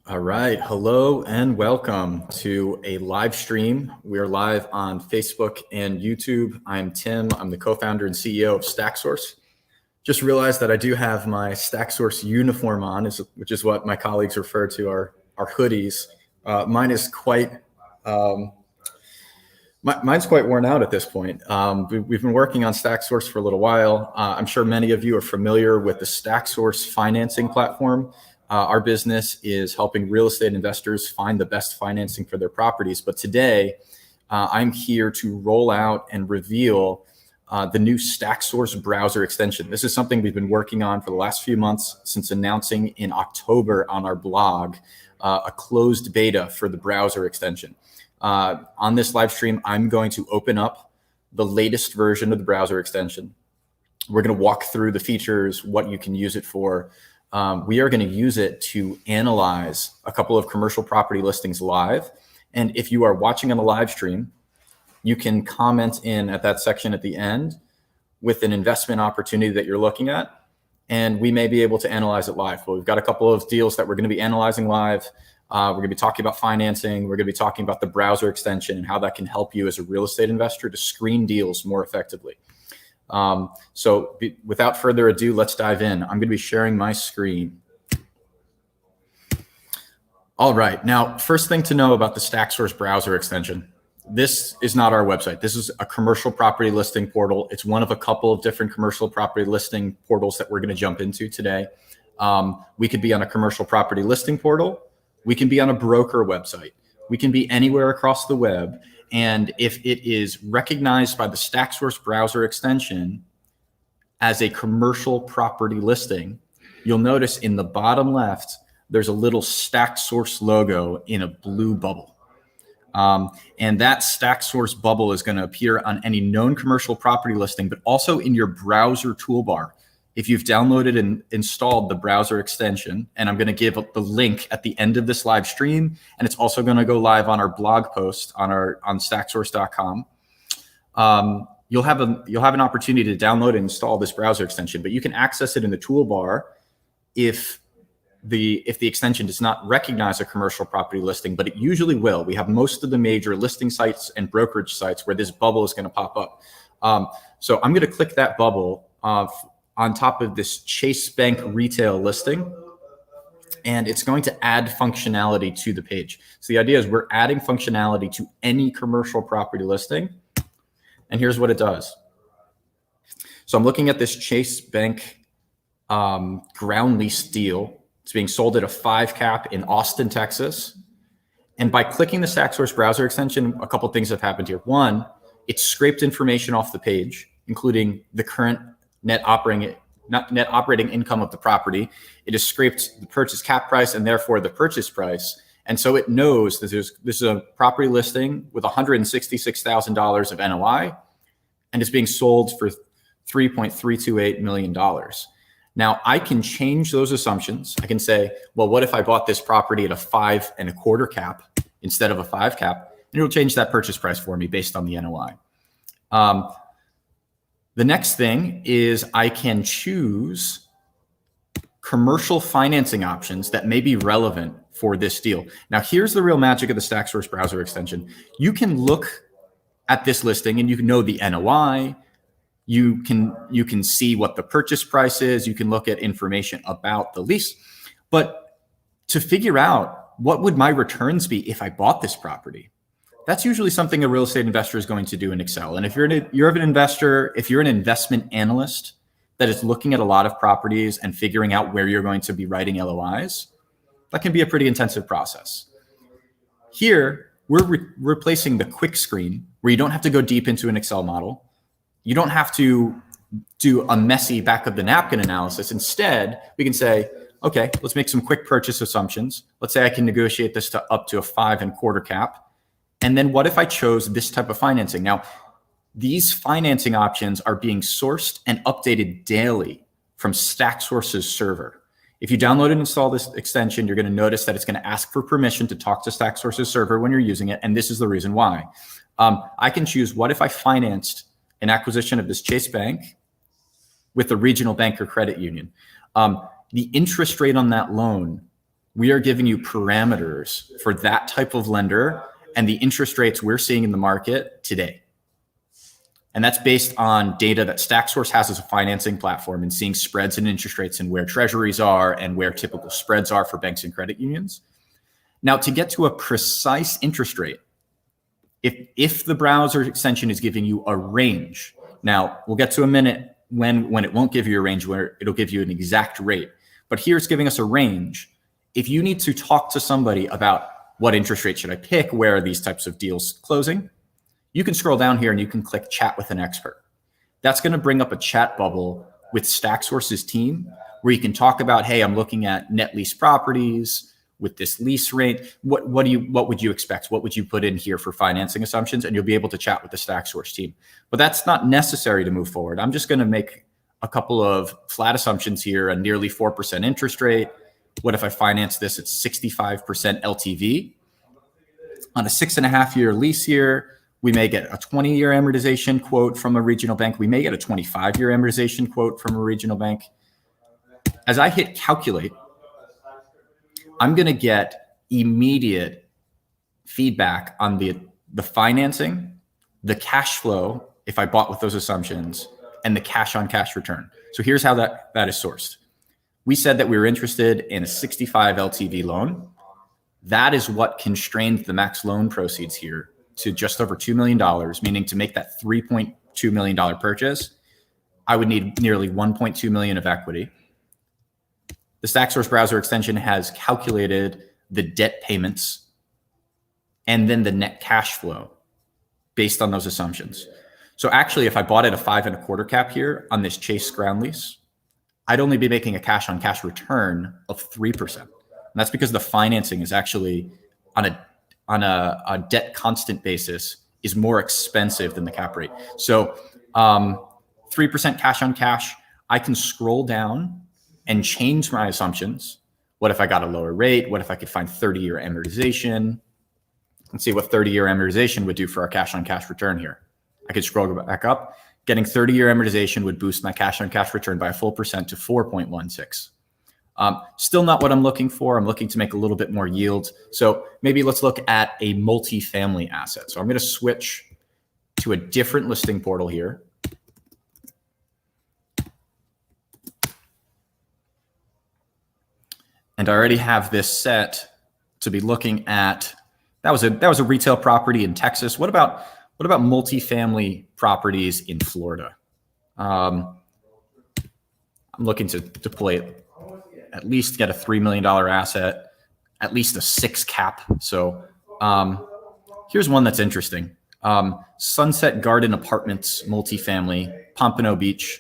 All right. Hello and welcome to a live stream. We are live on Facebook and YouTube. I'm Tim. I'm the co-founder and CEO of StackSource. Just realized that I do have my StackSource uniform on, which is what my colleagues refer to our hoodies. Mine is mine's quite worn out at this point. We've been working on StackSource for a little while. I'm sure many of you are familiar with the StackSource financing platform. Our business is helping real estate investors find the best financing for their properties. But today, I'm here to roll out and reveal the new StackSource browser extension. This is something we've been working on for the last few months since announcing in October on our blog a closed beta for the browser extension. On this live stream, I'm going to open up the latest version of the browser extension. We're going to walk through the features, what you can use it for. We are going to use it to analyze a couple of commercial property listings live. And if you are watching on a live stream, you can comment in at that section at the end with an investment opportunity that you're looking at, and we may be able to analyze it live. Well, we've got a couple of deals that we're going to be analyzing live. We're going to be talking about financing. We're going to be talking about the browser extension and how that can help you as a real estate investor to screen deals more effectively. Without further ado, let's dive in. I'm going to be sharing my screen. All right. Now, first thing to know about the StackSource browser extension. This is not our website. This is a commercial property listing portal. It's one of a couple of different commercial property listing portals that we're going to jump into today. We could be on a commercial property listing portal. We can be on a broker website. We can be anywhere across the web. And if it is recognized by the StackSource browser extension as a commercial property listing, you'll notice in the bottom left, there's a little StackSource logo in a blue bubble. And that StackSource bubble is going to appear on any known commercial property listing, but also in your browser toolbar. If you've downloaded and installed the browser extension, and I'm going to give the link at the end of this live stream, and it's also going to go live on our blog post on StackSource.com. You'll have an opportunity to download and install this browser extension, but you can access it in the toolbar if the extension does not recognize a commercial property listing, but it usually will. We have most of the major listing sites and brokerage sites where this bubble is going to pop up. So I'm going to click that bubble on top of this Chase Bank retail listing, and it's going to add functionality to the page. So the idea is we're adding functionality to any commercial property listing, and here's what it does. So I'm looking at this Chase Bank ground lease deal. It's being sold at a 5 cap in Austin, Texas. And by clicking the StackSource browser extension, a couple things have happened here. One, it's scraped information off the page, including the current net operating income of the property. It has scraped the purchase cap price and therefore the purchase price. And so it knows that this is a property listing with $166,000 of NOI, and it's being sold for $3.328 million. Now I can change those assumptions. I can say, well, what if I bought this property at a 5.25 cap instead of a 5 cap? And it'll change that purchase price for me based on the NOI. The next thing is I can choose commercial financing options that may be relevant for this deal. Now, here's the real magic of the StackSource browser extension. You can look at this listing and you can know the NOI. You can see what the purchase price is. You can look at information about the lease. But to figure out what would my returns be if I bought this property, that's usually something a real estate investor is going to do in Excel. And if you're an investor, if you're an investment analyst that is looking at a lot of properties and figuring out where you're going to be writing LOIs, that can be a pretty intensive process. Here, we're replacing the quick screen where you don't have to go deep into an Excel model. You don't have to do a messy back of the napkin analysis. Instead, we can say, okay, let's make some quick purchase assumptions. Let's say I can negotiate this to up to a 5.25 cap. And then what if I chose this type of financing? Now, these financing options are being sourced and updated daily from StackSource's server. If you download and install this extension, you're going to notice that it's going to ask for permission to talk to StackSource's server when you're using it. And this is the reason why. I can choose, what if I financed an acquisition of this Chase Bank with a regional bank or credit union? The interest rate on that loan we are giving you parameters for that type of lender and the interest rates we're seeing in the market today. And that's based on data that StackSource has as a financing platform and seeing spreads and interest rates and where treasuries are and where typical spreads are for banks and credit unions. Now, to get to a precise interest rate, if the browser extension is giving you a range, now we'll get to a minute when it won't give you a range, where it'll give you an exact rate. But here it's giving us a range. If you need to talk to somebody about what interest rate should I pick, where are these types of deals closing, you can scroll down here and you can click chat with an expert. That's going to bring up a chat bubble with StackSource's team where you can talk about, hey, I'm looking at net lease properties with this lease rate. What would you expect? What would you put in here for financing assumptions? And you'll be able to chat with the StackSource team. But that's not necessary to move forward. I'm just going to make a couple of flat assumptions here, a nearly 4% interest rate. What if I finance this at 65% LTV? On a 6.5-year lease year, we may get a 20-year amortization quote from a regional bank. We may get a 25-year amortization quote from a regional bank. As I hit calculate, I'm going to get immediate feedback on the financing, the cash flow, if I bought with those assumptions, and the cash on cash return. So here's how that is sourced. We said that we were interested in a 65 LTV loan. That is what constrained the max loan proceeds here to just over $2 million, meaning to make that $3.2 million purchase, I would need nearly $1.2 million of equity. The StackSource browser extension has calculated the debt payments and then the net cash flow based on those assumptions. So actually, if I bought at a 5.25 cap here on this Chase ground lease, I'd only be making a cash on cash return of 3%. And that's because the financing is actually on a debt constant basis is more expensive than the cap rate. So 3% cash on cash, I can scroll down and change my assumptions. What if I got a lower rate? What if I could find 30-year amortization? Let's see what 30-year amortization would do for our cash on cash return here. I could scroll back up. Getting 30-year amortization would boost my cash on cash return by a full percent to 4.16. Still not what I'm looking for. I'm looking to make a little bit more yield. So maybe let's look at a multifamily asset. So I'm going to switch to a different listing portal here. And I already have this set to be looking at. That was a retail property in Texas. What about multifamily properties in Florida? I'm looking to deploy at least get a $3 million asset, at least a 6 cap. So here's one that's interesting. Sunset Garden Apartments, multifamily, Pompano Beach.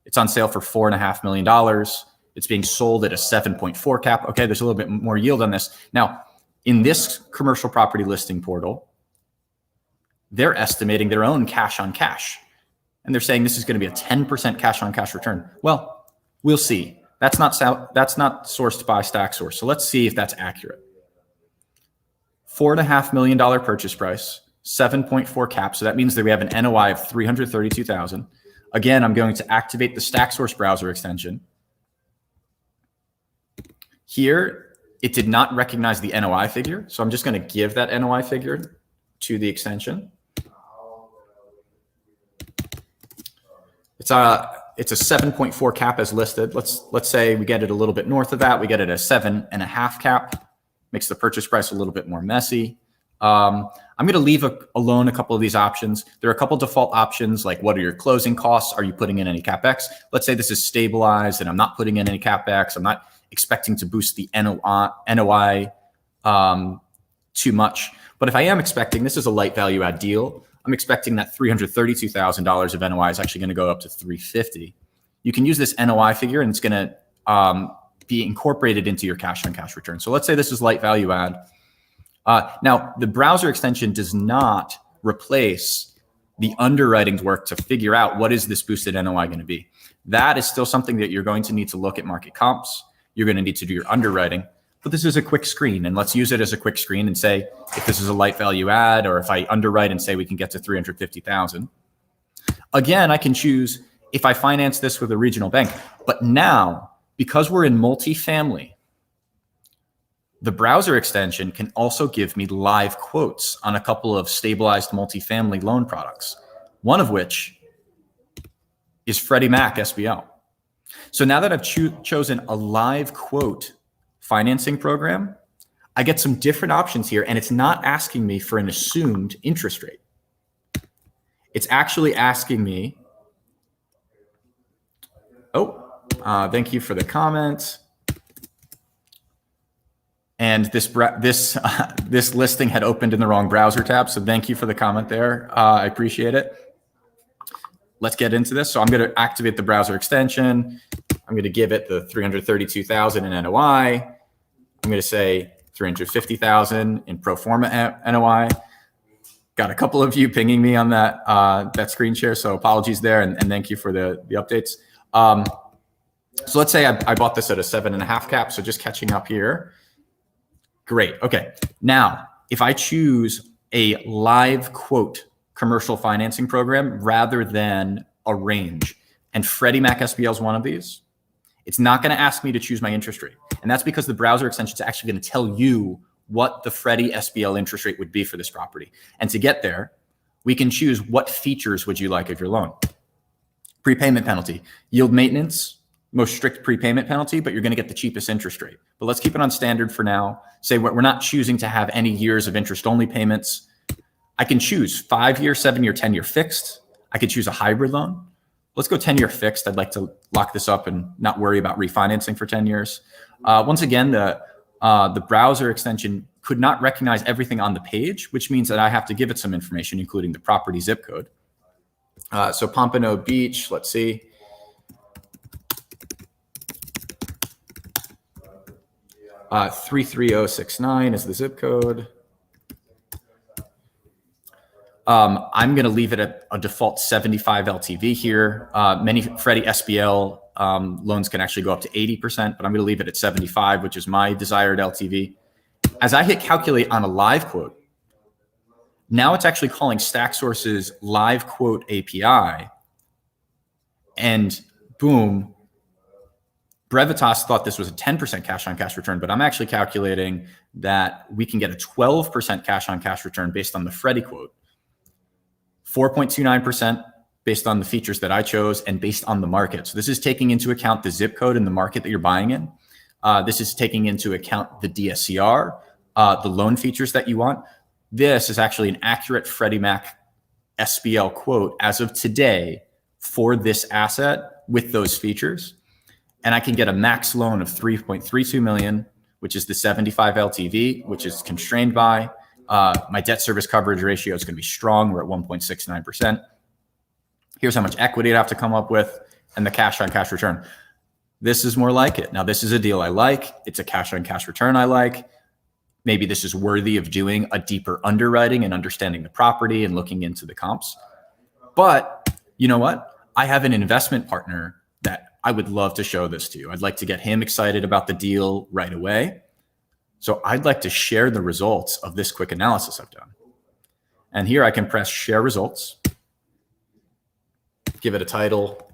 It's on sale for $4.5 million. It's being sold at a 7.4 cap. Okay, there's a little bit more yield on this. Now, in this commercial property listing portal, they're estimating their own cash on cash. And they're saying this is going to be a 10% cash on cash return. Well, we'll see. That's not sourced by StackSource. So let's see if that's accurate. $4.5 million purchase price, 7.4 cap. So that means that we have an NOI of $332,000. Again, I'm going to activate the StackSource browser extension. Here, it did not recognize the NOI figure. So I'm just going to give that NOI figure to the extension. It's a 7.4 cap as listed. Let's say we get it a little bit north of that. We get it a 7.5 cap. Makes the purchase price a little bit more messy. I'm going to leave alone a couple of these options. There are a couple default options, like what are your closing costs? Are you putting in any CapEx? Let's say this is stabilized and I'm not putting in any CapEx. I'm not expecting to boost the NOI too much. But if I am expecting, this is a light value add deal, I'm expecting that $332,000 of NOI is actually going to go up to $350,000. You can use this NOI figure and it's going to be incorporated into your cash on cash return. So let's say this is light value add. Now, the browser extension does not replace the underwriting work to figure out what is this boosted NOI going to be. That is still something that you're going to need to look at market comps. You're going to need to do your underwriting. But this is a quick screen, and let's use it as a quick screen and say if this is a light value add, or if I underwrite and say we can get to $350,000. Again, I can choose if I finance this with a regional bank. But now, because we're in multifamily, The browser extension can also give me live quotes on a couple of stabilized multifamily loan products, one of which is Freddie Mac SBL. So now that I've chosen a live quote financing program, I get some different options here, and it's not asking me for an assumed interest rate. It's actually asking me, thank you for the comment. And this listing had opened in the wrong browser tab, so thank you for the comment there. I appreciate it. Let's get into this. So I'm going to activate the browser extension. I'm going to give it the 332,000 in NOI. I'm going to say 350,000 in pro forma NOI. Got a couple of you pinging me on that screen share, so apologies there, and thank you for the updates. So let's say I bought this at a 7.5 cap, so just catching up here. Great. Okay. Now, if I choose a live quote commercial financing program rather than a range, and Freddie Mac SBL is one of these, it's not going to ask me to choose my interest rate. And that's because the browser extension is actually going to tell you what the Freddie SBL interest rate would be for this property. And to get there, we can choose what features would you like of your loan. Prepayment penalty, yield maintenance, most strict prepayment penalty, but you're going to get the cheapest interest rate. But let's keep it on standard for now. Say we're not choosing to have any years of interest only payments. I can choose 5-year, 7-year, 10-year fixed. I could choose a hybrid loan. Let's go 10-year fixed. I'd like to lock this up and not worry about refinancing for 10 years. Once again, the browser extension could not recognize everything on the page, which means that I have to give it some information, including the property zip code. So Pompano Beach, let's see. Uh, 33069 is the zip code. I'm going to leave it at a default 75 LTV here. Many Freddie SBL loans can actually go up to 80%, but I'm going to leave it at 75, which is my desired LTV. As I hit calculate on a live quote, now it's actually calling StackSource's live quote API, and boom, Brevitas thought this was a 10% cash on cash return, but I'm actually calculating that we can get a 12% cash on cash return based on the Freddie quote, 4.29% based on the features that I chose and based on the market. So this is taking into account the zip code and the market that you're buying in. This is taking into account the DSCR, the loan features that you want. This is actually an accurate Freddie Mac SBL quote as of today for this asset with those features. And I can get a max loan of 3.32 million, which is the 75 LTV, which is constrained by my debt service coverage ratio is going to be strong. We're at 1.69%. Here's how much equity I'd have to come up with and the cash on cash return. This is more like it. Now, this is a deal I like. It's a cash on cash return I like. Maybe this is worthy of doing a deeper underwriting and understanding the property and looking into the comps. But you know what? I have an investment partner that I would love to show this to you. I'd like to get him excited about the deal right away. So I'd like to share the results of this quick analysis I've done. And here I can press share results, give it a title.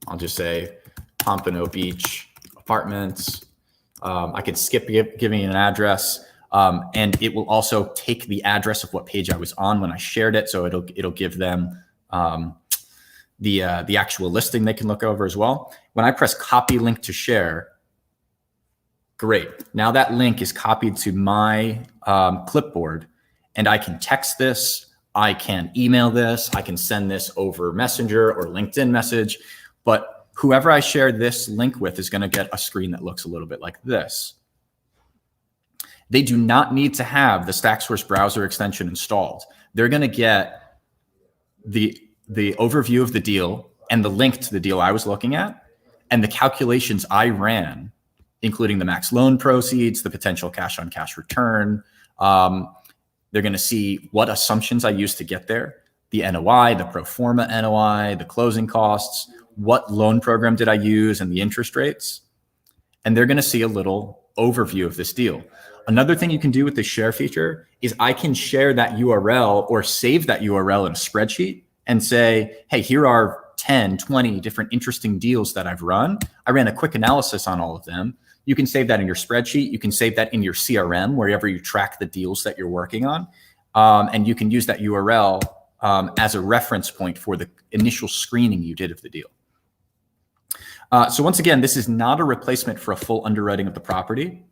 I'll just say Pompano Beach Apartments. I could skip giving an address, and it will also take the address of what page I was on when I shared it. So it'll give them the actual listing they can look over as well. When I press copy link to share, great. Now that link is copied to my clipboard, and I can text this, I can email this, I can send this over Messenger or LinkedIn message, but whoever I share this link with is going to get a screen that looks a little bit like this. They do not need to have the StackSource browser extension installed. They're going to get the overview of the deal and the link to the deal I was looking at and the calculations I ran, including the max loan proceeds, the potential cash on cash return. They're going to see what assumptions I used to get there, the NOI, the pro forma NOI, the closing costs, what loan program did I use, and the interest rates. And they're going to see a little overview of this deal. Another thing you can do with the share feature is I can share that URL or save that URL in a spreadsheet and say, hey, here are 10, 20 different interesting deals that I've run. I ran a quick analysis on all of them. You can save that in your spreadsheet. You can save that in your CRM, wherever you track the deals that you're working on. And you can use that URL as a reference point for the initial screening you did of the deal. So once again, this is not a replacement for a full underwriting of the property.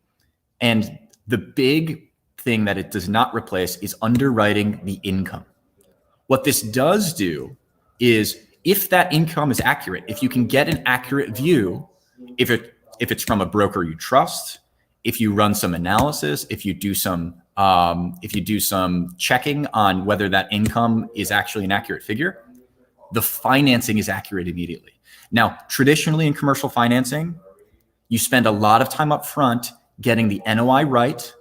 And the big thing that it does not replace is underwriting the income. What this does do is, if that income is accurate, if you can get an accurate view, if it's from a broker you trust, if you run some analysis, if you do some checking on whether that income is actually an accurate figure, the financing is accurate immediately. Now, traditionally in commercial financing, you spend a lot of time up front getting the NOI right,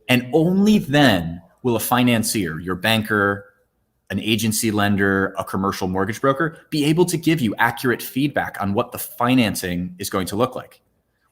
and only then will a financier, your banker, an agency lender, a commercial mortgage broker, be able to give you accurate feedback on what the financing is going to look like.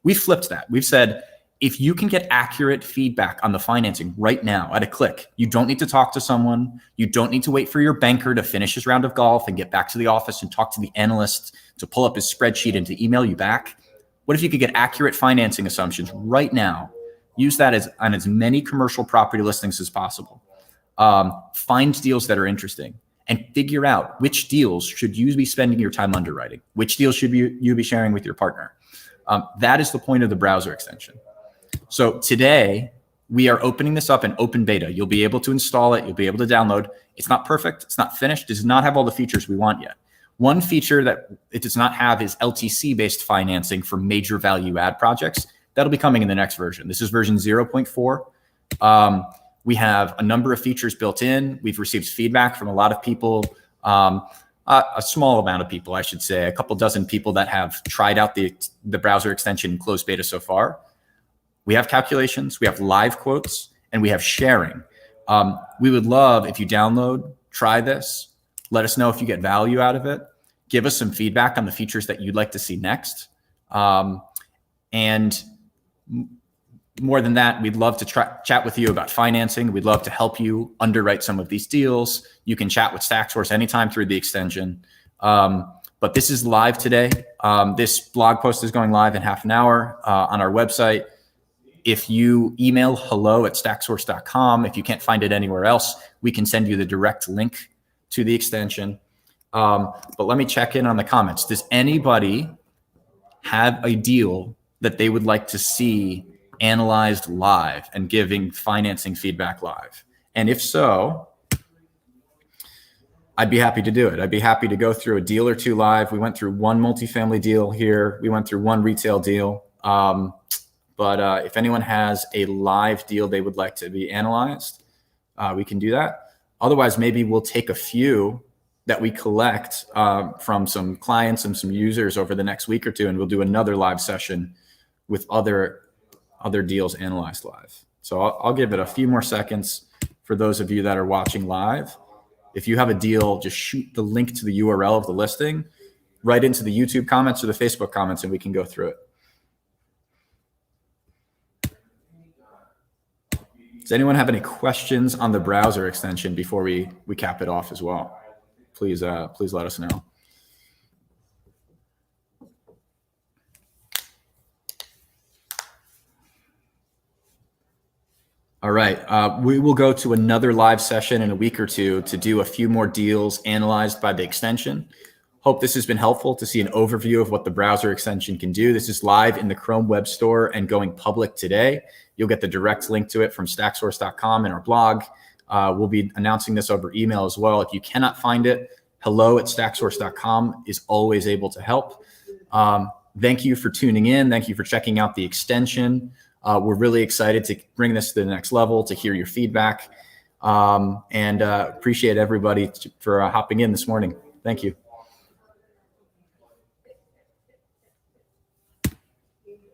We've flipped that. We've said, if you can get accurate feedback on the financing right now at a click, you don't need to talk to someone. You don't need to wait for your banker to finish his round of golf and get back to the office and talk to the analyst to pull up his spreadsheet and to email you back. What if you could get accurate financing assumptions right now? Use that on as many commercial property listings as possible. Find deals that are interesting and figure out which deals should you be spending your time underwriting, which deals should you be sharing with your partner. That is the point of the browser extension. So today we are opening this up in open beta. You'll be able to install it. You'll be able to download. It's not perfect. It's not finished. It does not have all the features we want yet. One feature that it does not have is LTC-based financing for major value add projects. That'll be coming in the next version. This is version 0.4. We have a number of features built in. We've received feedback from a lot of people, a small amount of people, I should say, a couple dozen people that have tried out the browser extension in closed beta so far. We have calculations, we have live quotes, and we have sharing. We would love if you download, try this, let us know if you get value out of it, give us some feedback on the features that you'd like to see next. And more than that, we'd love to chat with you about financing. We'd love to help you underwrite some of these deals. You can chat with StackSource anytime through the extension. But this is live today. This blog post is going live in half an hour on our website. If you email hello@stacksource.com, if you can't find it anywhere else, we can send you the direct link to the extension. But let me check in on the comments. Does anybody have a deal that they would like to see analyzed live and giving financing feedback live? And if so, I'd be happy to do it. I'd be happy to go through a deal or two live. We went through one multifamily deal here. We went through one retail deal. But if anyone has a live deal they would like to be analyzed, we can do that. Otherwise, maybe we'll take a few that we collect from some clients and some users over the next week or two, and we'll do another live session with other deals analyzed live. So I'll give it a few more seconds for those of you that are watching live. If you have a deal, just shoot the link to the URL of the listing right into the YouTube comments or the Facebook comments, and we can go through it. Does anyone have any questions on the browser extension before we cap it off as well? Please let us know. All right, we will go to another live session in a week or two to do a few more deals analyzed by the extension. Hope this has been helpful to see an overview of what the browser extension can do. This is live in the Chrome Web Store and going public today. You'll get the direct link to it from stacksource.com in our blog. We'll be announcing this over email as well. If you cannot find it, hello@stacksource.com is always able to help. Thank you for tuning in. Thank you for checking out the extension. We're really excited to bring this to the next level, to hear your feedback, and appreciate everybody for hopping in this morning. Thank you.